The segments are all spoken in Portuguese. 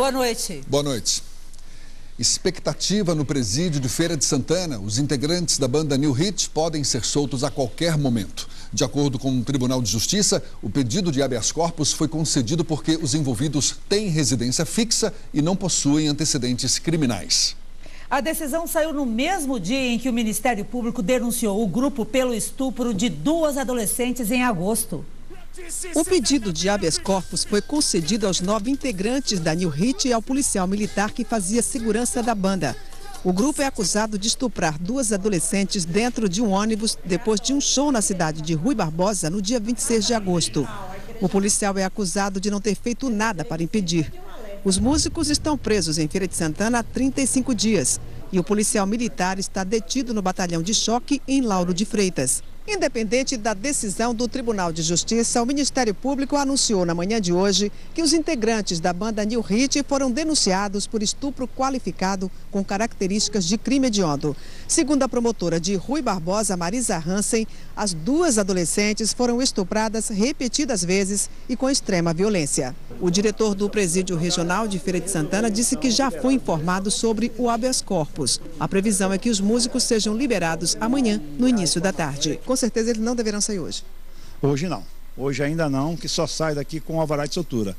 Boa noite. Boa noite. Expectativa no presídio de Feira de Santana. Os integrantes da banda New Hit podem ser soltos a qualquer momento. De acordo com o Tribunal de Justiça, o pedido de habeas corpus foi concedido porque os envolvidos têm residência fixa e não possuem antecedentes criminais. A decisão saiu no mesmo dia em que o Ministério Público denunciou o grupo pelo estupro de 2 adolescentes em agosto. O pedido de habeas corpus foi concedido aos 9 integrantes da New Hit e ao policial militar que fazia segurança da banda. O grupo é acusado de estuprar 2 adolescentes dentro de um ônibus depois de um show na cidade de Rui Barbosa no dia 26 de agosto. O policial é acusado de não ter feito nada para impedir. Os músicos estão presos em Feira de Santana há 35 dias e o policial militar está detido no batalhão de choque em Lauro de Freitas. Independente da decisão do Tribunal de Justiça, o Ministério Público anunciou na manhã de hoje que os integrantes da banda New Hit foram denunciados por estupro qualificado com características de crime hediondo. Segundo a promotora de Rui Barbosa, Marisa Hansen, as 2 adolescentes foram estupradas repetidas vezes e com extrema violência. O diretor do Presídio Regional de Feira de Santana disse que já foi informado sobre o habeas corpus. A previsão é que os músicos sejam liberados amanhã, no início da tarde. Com certeza eles não deverão sair hoje. Hoje não. Hoje ainda não, que só sai daqui com o alvará de soltura.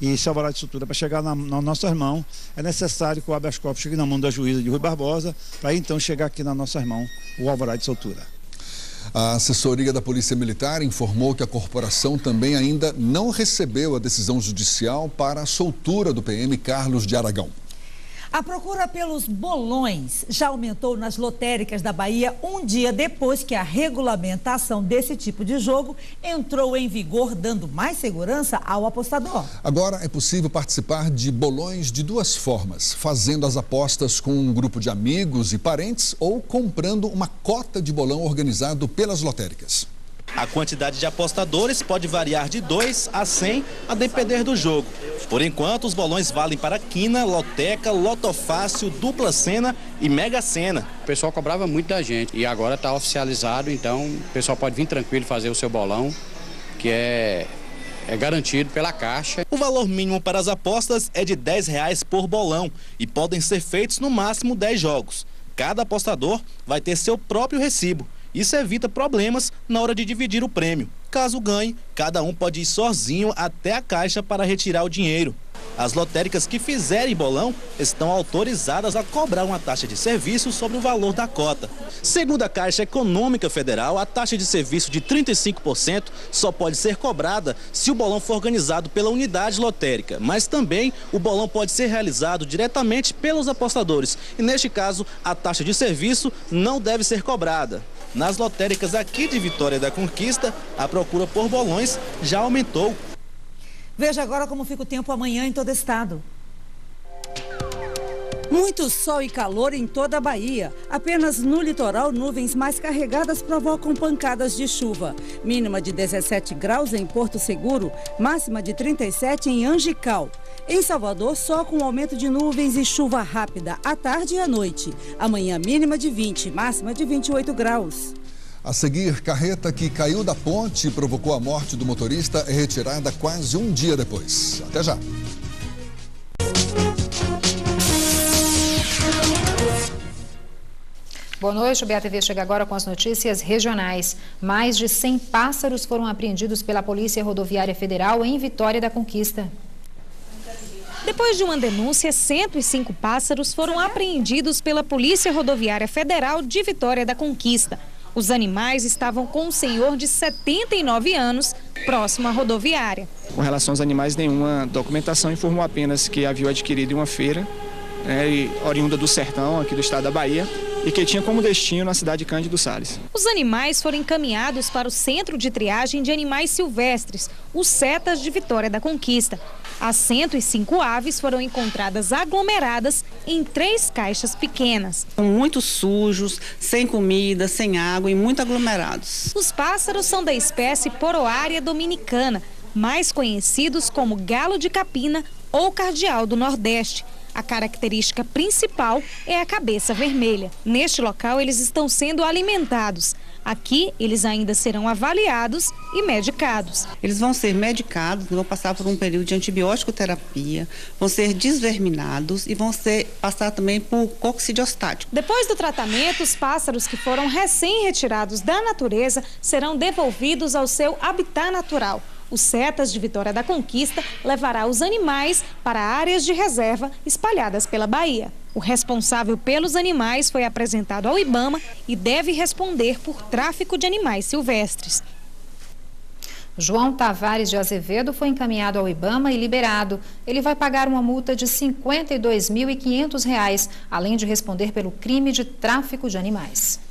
E esse alvará de soltura, para chegar nas nossas mãos, é necessário que o habeas corpus chegue na mão da juíza de Rui Barbosa, para então chegar aqui nas nossas mãos o alvará de soltura. A assessoria da Polícia Militar informou que a corporação também ainda não recebeu a decisão judicial para a soltura do PM Carlos de Aragão. A procura pelos bolões já aumentou nas lotéricas da Bahia um dia depois que a regulamentação desse tipo de jogo entrou em vigor, dando mais segurança ao apostador. Agora é possível participar de bolões de 2 formas: fazendo as apostas com um grupo de amigos e parentes ou comprando uma cota de bolão organizado pelas lotéricas. A quantidade de apostadores pode variar de 2 a 100 a depender do jogo. Por enquanto, os bolões valem para quina, loteca, lotofácil, dupla sena e mega sena. O pessoal cobrava muito da gente e agora está oficializado, então o pessoal pode vir tranquilo fazer o seu bolão, que é garantido pela Caixa. O valor mínimo para as apostas é de R$10 por bolão e podem ser feitos no máximo 10 jogos. Cada apostador vai ter seu próprio recibo. Isso evita problemas na hora de dividir o prêmio. Caso ganhe, cada um pode ir sozinho até a caixa para retirar o dinheiro. As lotéricas que fizerem bolão estão autorizadas a cobrar uma taxa de serviço sobre o valor da cota. Segundo a Caixa Econômica Federal, a taxa de serviço de 35% só pode ser cobrada se o bolão for organizado pela unidade lotérica, mas também o bolão pode ser realizado diretamente pelos apostadores e, neste caso, a taxa de serviço não deve ser cobrada. Nas lotéricas aqui de Vitória da Conquista, a procura por bolões já aumentou. Veja agora como fica o tempo amanhã em todo o estado. Muito sol e calor em toda a Bahia. Apenas no litoral, nuvens mais carregadas provocam pancadas de chuva. Mínima de 17 graus em Porto Seguro, máxima de 37 em Angical. Em Salvador, só com aumento de nuvens e chuva rápida à tarde e à noite. Amanhã, mínima de 20, máxima de 28 graus. A seguir, carreta que caiu da ponte e provocou a morte do motorista é retirada quase um dia depois. Até já. Boa noite, o BATV chega agora com as notícias regionais. Mais de 100 pássaros foram apreendidos pela Polícia Rodoviária Federal em Vitória da Conquista. Depois de uma denúncia, 105 pássaros foram apreendidos pela Polícia Rodoviária Federal de Vitória da Conquista. Os animais estavam com um senhor de 79 anos, próximo à rodoviária. Com relação aos animais, nenhuma documentação, informou apenas que havia adquirido em uma feira, oriunda do sertão, aqui do estado da Bahia, e que tinha como destino a cidade de Cândido Sales. Os animais foram encaminhados para o Centro de Triagem de Animais Silvestres, os CETAS de Vitória da Conquista. As 105 aves foram encontradas aglomeradas em 3 caixas pequenas. Muito sujos, sem comida, sem água e muito aglomerados. Os pássaros são da espécie Poroária dominicana, mais conhecidos como galo de capina ou cardeal do Nordeste. A característica principal é a cabeça vermelha. Neste local, eles estão sendo alimentados. Aqui, eles ainda serão avaliados e medicados. Eles vão ser medicados, vão passar por um período de antibiótico terapia, vão ser desverminados e vão passar também por coccidiostático. Depois do tratamento, os pássaros que foram recém-retirados da natureza serão devolvidos ao seu habitat natural. O Setas de Vitória da Conquista levará os animais para áreas de reserva espalhadas pela Bahia. O responsável pelos animais foi apresentado ao IBAMA e deve responder por tráfico de animais silvestres. João Tavares de Azevedo foi encaminhado ao IBAMA e liberado. Ele vai pagar uma multa de R$ 52.500, além de responder pelo crime de tráfico de animais.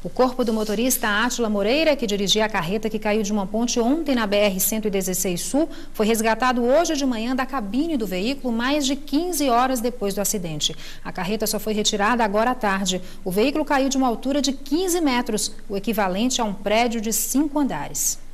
O corpo do motorista Átila Moreira, que dirigia a carreta que caiu de uma ponte ontem na BR-116 Sul, foi resgatado hoje de manhã da cabine do veículo mais de 15 horas depois do acidente. A carreta só foi retirada agora à tarde. O veículo caiu de uma altura de 15 metros, o equivalente a um prédio de 5 andares.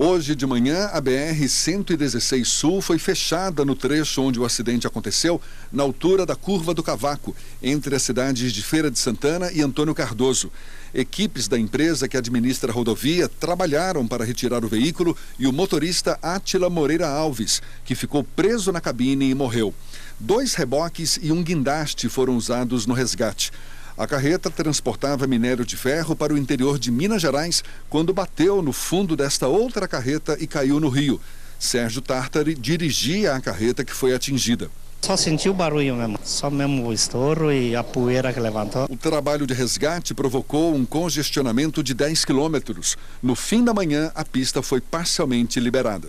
Hoje de manhã, a BR-116 Sul foi fechada no trecho onde o acidente aconteceu, na altura da Curva do Cavaco, entre as cidades de Feira de Santana e Antônio Cardoso. Equipes da empresa que administra a rodovia trabalharam para retirar o veículo e o motorista Átila Moreira Alves, que ficou preso na cabine e morreu. 2 reboques e um guindaste foram usados no resgate. A carreta transportava minério de ferro para o interior de Minas Gerais quando bateu no fundo desta outra carreta e caiu no rio. Sérgio Tartari dirigia a carreta que foi atingida. Só senti o barulho mesmo, só mesmo o estouro e a poeira que levantou. O trabalho de resgate provocou um congestionamento de 10 quilômetros. No fim da manhã, a pista foi parcialmente liberada.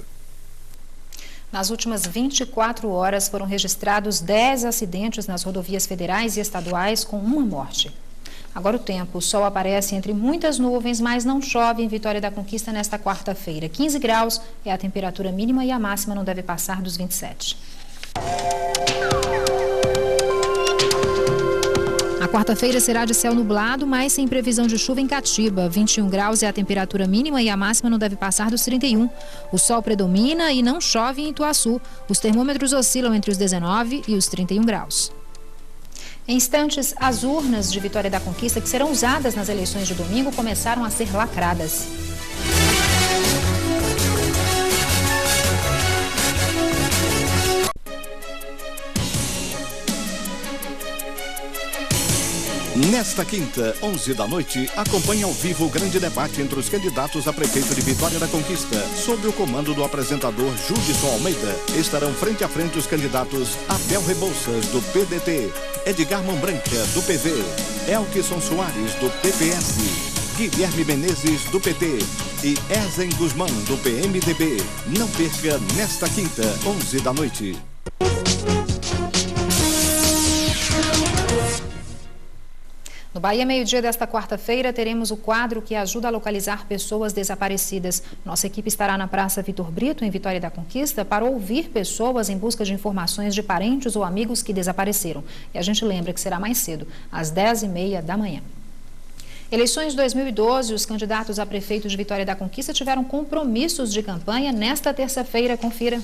Nas últimas 24 horas foram registrados 10 acidentes nas rodovias federais e estaduais, com uma morte. Agora o tempo. O sol aparece entre muitas nuvens, mas não chove em Vitória da Conquista nesta quarta-feira. 15 graus é a temperatura mínima e a máxima não deve passar dos 27. A quarta-feira será de céu nublado, mas sem previsão de chuva em Catiba. 21 graus é a temperatura mínima e a máxima não deve passar dos 31. O sol predomina e não chove em Ituaçu. Os termômetros oscilam entre os 19 e os 31 graus. Em instantes, as urnas de Vitória da Conquista, que serão usadas nas eleições de domingo, começaram a ser lacradas. Nesta quinta, 11 da noite, acompanhe ao vivo o grande debate entre os candidatos a prefeito de Vitória da Conquista. Sob o comando do apresentador Judson Almeida, estarão frente a frente os candidatos Abel Rebouças, do PDT, Edgar Mambranca, do PV, Elkson Soares, do PPS, Guilherme Menezes, do PT e Ezen Guzmão, do PMDB. Não perca nesta quinta, 11 da noite. No Bahia, meio-dia desta quarta-feira, teremos o quadro que ajuda a localizar pessoas desaparecidas. Nossa equipe estará na Praça Vitor Brito, em Vitória da Conquista, para ouvir pessoas em busca de informações de parentes ou amigos que desapareceram. E a gente lembra que será mais cedo, às 10h30 da manhã. Eleições de 2012, os candidatos a prefeito de Vitória da Conquista tiveram compromissos de campanha nesta terça-feira. Confira.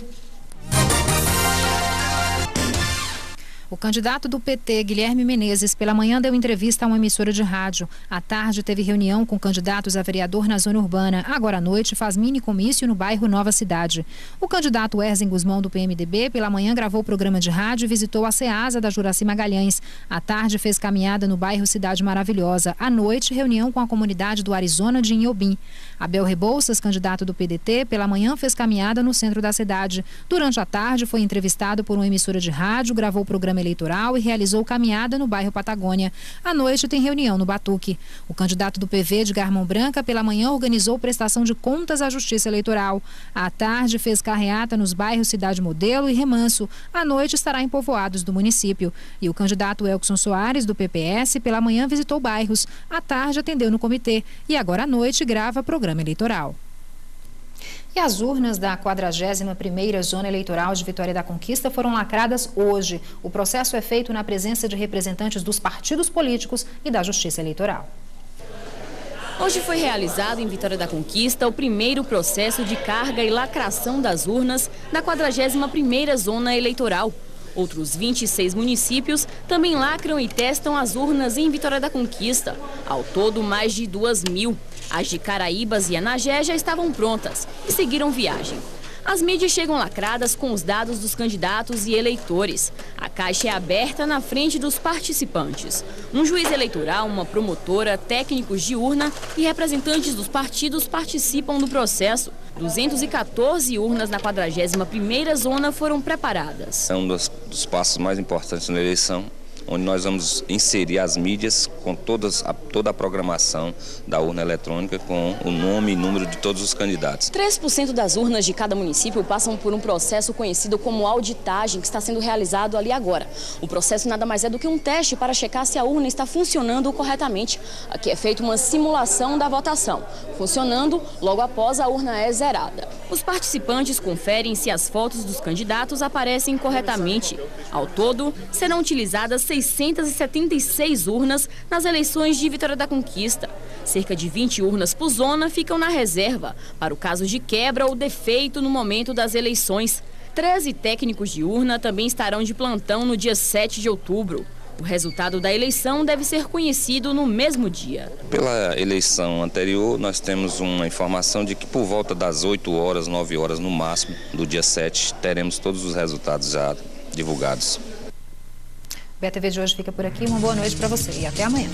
O candidato do PT, Guilherme Menezes, pela manhã deu entrevista a uma emissora de rádio. À tarde teve reunião com candidatos a vereador na zona urbana. Agora à noite faz mini comício no bairro Nova Cidade. O candidato Ezen Guzmão, do PMDB, pela manhã gravou o programa de rádio e visitou a Ceasa da Juraci Magalhães. À tarde fez caminhada no bairro Cidade Maravilhosa. À noite, reunião com a comunidade do Arizona de Inhobim. Abel Rebouças, candidato do PDT, pela manhã fez caminhada no centro da cidade. Durante a tarde foi entrevistado por uma emissora de rádio, gravou o programa eleitoral e realizou caminhada no bairro Patagônia. À noite tem reunião no Batuque. O candidato do PV, Edgar Mambranca, pela manhã organizou prestação de contas à Justiça Eleitoral. À tarde fez carreata nos bairros Cidade Modelo e Remanso. À noite estará em povoados do município. E o candidato Elkson Soares, do PPS, pela manhã visitou bairros. À tarde atendeu no comitê e agora à noite grava programa eleitoral. E as urnas da 41ª Zona Eleitoral de Vitória da Conquista foram lacradas hoje. O processo é feito na presença de representantes dos partidos políticos e da Justiça Eleitoral. Hoje foi realizado em Vitória da Conquista o primeiro processo de carga e lacração das urnas da 41ª Zona Eleitoral. Outros 26 municípios também lacram e testam as urnas em Vitória da Conquista. Ao todo, mais de 2.000. As de Caraíbas e Anagé já estavam prontas e seguiram viagem. As mídias chegam lacradas com os dados dos candidatos e eleitores. A caixa é aberta na frente dos participantes. Um juiz eleitoral, uma promotora, técnicos de urna e representantes dos partidos participam do processo. 214 urnas na 41ª zona foram preparadas. É um dos passos mais importantes na eleição, onde nós vamos inserir as mídias com toda a programação da urna eletrônica, com o nome e número de todos os candidatos. 3% das urnas de cada município passam por um processo conhecido como auditagem, que está sendo realizado ali agora. O processo nada mais é do que um teste para checar se a urna está funcionando corretamente. Aqui é feita uma simulação da votação. Funcionando, logo após a urna é zerada. Os participantes conferem se as fotos dos candidatos aparecem corretamente. Ao todo, serão utilizadas 676 urnas nas eleições de Vitória da Conquista. Cerca de 20 urnas por zona ficam na reserva, para o caso de quebra ou defeito no momento das eleições. 13 técnicos de urna também estarão de plantão no dia 7 de outubro. O resultado da eleição deve ser conhecido no mesmo dia. Pela eleição anterior, nós temos uma informação de que por volta das 8 horas, 9 horas no máximo, do dia 7, teremos todos os resultados já divulgados. O BTV de hoje fica por aqui. Uma boa noite para você e até amanhã.